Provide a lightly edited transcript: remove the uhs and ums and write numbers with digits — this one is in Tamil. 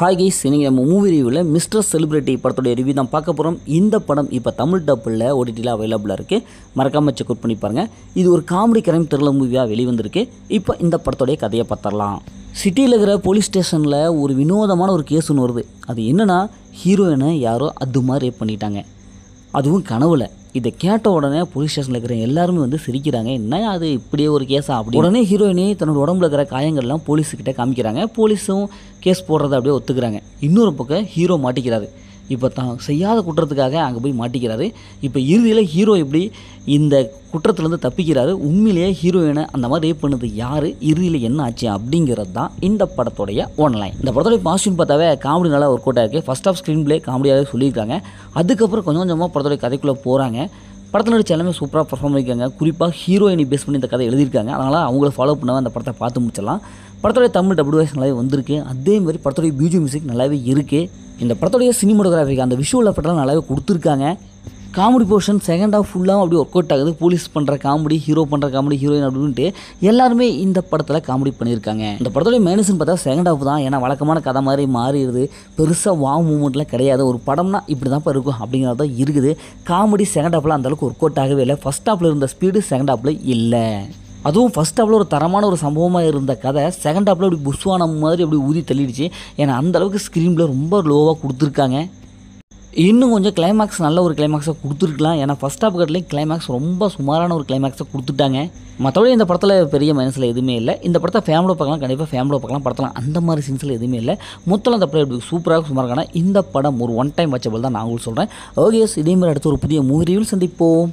ஹாய் கைஸ், இன்றைக்கி நம்ம மூவி ரிவ்யூவில் மிஸ்டர் செலிபிரிட்டி படத்துடைய ரிவ்யூ தான் பார்க்க போகிறோம். இந்த படம் இப்போ தமிழ் டப்பில் ஓடிடியில் அவைலபிளாக இருக்குது. மறக்காமல் செக் அவுட் பண்ணி பாருங்கள். இது ஒரு காமெடி கிரைம் த்ரில்லர் மூவியாக வெளிவந்திருக்கு. இப்போ இந்த படத்துடைய கதையை பார்த்துடலாம். சிட்டியில் இருக்கிற போலீஸ் ஸ்டேஷனில் ஒரு வினோதமான ஒரு கேஸ் ஒன்று வருது. அது என்னென்னா, ஹீரோயினை யாரோ அது மாதிரி ரேப் பண்ணிட்டாங்க, அதுவும் கனவுல. இதை கேட்ட உடனே போலீஸ் ஸ்டேஷனில் இருக்கிற எல்லாருமே வந்து சிரிக்கிறாங்க. என்ன அது இப்படியே ஒரு கேஸா அப்படி. உடனே ஹீரோயினே தன்னோட உடம்புல இருக்கிற காயங்கள்லாம் போலீஸுக்கிட்ட காமிக்கிறாங்க. போலீஸும் கேஸ் போடுறதை அப்படியே ஒத்துக்கிறாங்க. இன்னொரு பக்கம் ஹீரோ மாட்டிக்கிறாரு. இப்போ தான் செய்யாத குற்றத்துக்காக அங்கே போய் மாட்டிக்கிறாரு. இப்போ இறுதியில் ஹீரோ எப்படி இந்த குற்றத்துலேருந்து தப்பிக்கிறாரு, உண்மையிலேயே ஹீரோயினை அந்த மாதிரி ரேப் பண்ணது யார், இறுதியில் என்ன ஆச்சு அப்படிங்கிறது தான் இந்த படத்துடைய ஒன்லைன். இந்த படத்துடைய பாசிட்டிவ் பார்த்தாவே காமெடி நல்லா ஒர்க் அவுட் ஆகிருக்கு. ஃபர்ஸ்ட் ஆஃப் ஸ்க்ரீன் பிளே காமெடியாகவே சொல்லியிருக்காங்க. அதுக்கப்புறம் கொஞ்சம் கொஞ்சமாக படத்துடைய கதைக்குள்ளே போகிறாங்க. படத்தில் நடிச்ச எல்லாமே சூப்பராக பர்ஃபார்ம் பண்ணியிருக்காங்க. குறிப்பாக ஹீரோயினை பேஸ் பண்ணி இந்த கதை எழுதியிருக்காங்க. அதனால் அவங்கள ஃபாலோ பண்ணாமல் அந்த படத்தை பார்த்து முடிச்சிடலாம். படத்துடைய தமிழ் டபுள் வாய்ஸ் நல்லாவே வந்திருக்கு. அதேமாதிரி படத்துடைய பிஜிஎம் மியூசிக் நல்லாவே இருக்குது. இந்த படத்துடைய சினிமோட்டோகிராஃபிக் அந்த விஷுவல் எஃபெக்ட்லாம் நல்லாவே கொடுத்துருக்காங்க. காமெடி போர்ஷன் செகண்ட் ஆஃப் ஃபுல்லாக அப்படி ஒர்க் அவுட் ஆகுது. போலீஸ் பண்ணுற காமெடி, ஹீரோ பண்ணுற காமெடி, ஹீரோயின் அப்படின்ட்டு எல்லாருமே இந்த படத்தில் காமெடி பண்ணியிருக்காங்க. இந்த படத்துடைய மைனஸ்ன்னு பார்த்தா செகண்ட் ஆஃப் தான். ஏன்னா வழக்கமான கதை மாதிரி மாறிடுது. பெருசாக வாவ் மூமெண்ட்லாம் கிடையாது. ஒரு படம்னா இப்படி தான் இருக்கும் அப்படிங்கிறது தான் இருக்குது. காமெடி செகண்ட் ஆஃபில் அந்தளவுக்கு ஒர்க் அவுட் ஆகவே இல்லை. ஃபஸ்ட் ஆஃபில் இருந்த ஸ்பீடு செகண்ட் ஆஃபில் இல்லை. அதுவும் ஃபஸ்ட் ஹாஃபில் ஒரு தரமான ஒரு சம்பவமாக இருந்த கதை செகண்ட் ஹாஃபில் அப்படி புஷ்வான மாதிரி அப்படி ஊதி தள்ளிடுச்சு. ஏன்னா அந்தளவுக்கு ஸ்க்ரீனில் ரொம்ப லோவாக கொடுத்துருக்காங்க. இன்னும் கொஞ்சம் கிளைமேக்ஸ் நல்ல ஒரு கிளைமேக்ஸை கொடுத்துருக்கலாம். ஏன்னா ஃபஸ்ட் ஹாஃப் கட்லேயும் கிளைமேக்ஸ் ரொம்ப சுமாரான ஒரு கிளைமேக்ஸை கொடுத்துட்டாங்க. மற்றபடி இந்த படத்தில் பெரிய மைனஸில் எதுவுமே இல்லை. இந்த படத்தை ஃபேமிலியை பார்க்கலாம், கண்டிப்பாக ஃபேமிலியை பார்க்கலாம். படத்தில் அந்த மாதிரி சீன்ஸில் எதுவுமே இல்லை. மொத்தம் அந்த படம் எப்படி சூப்பராக சுமாரான இந்த படம் ஒரு ஒன் டைம் வாட்சபிள் தான் நான் உங்களுக்கு சொல்கிறேன். ஓகே, இதே மாதிரி அடுத்து ஒரு புதிய மூவி ரிவ்யூவில் சந்திப்போம்.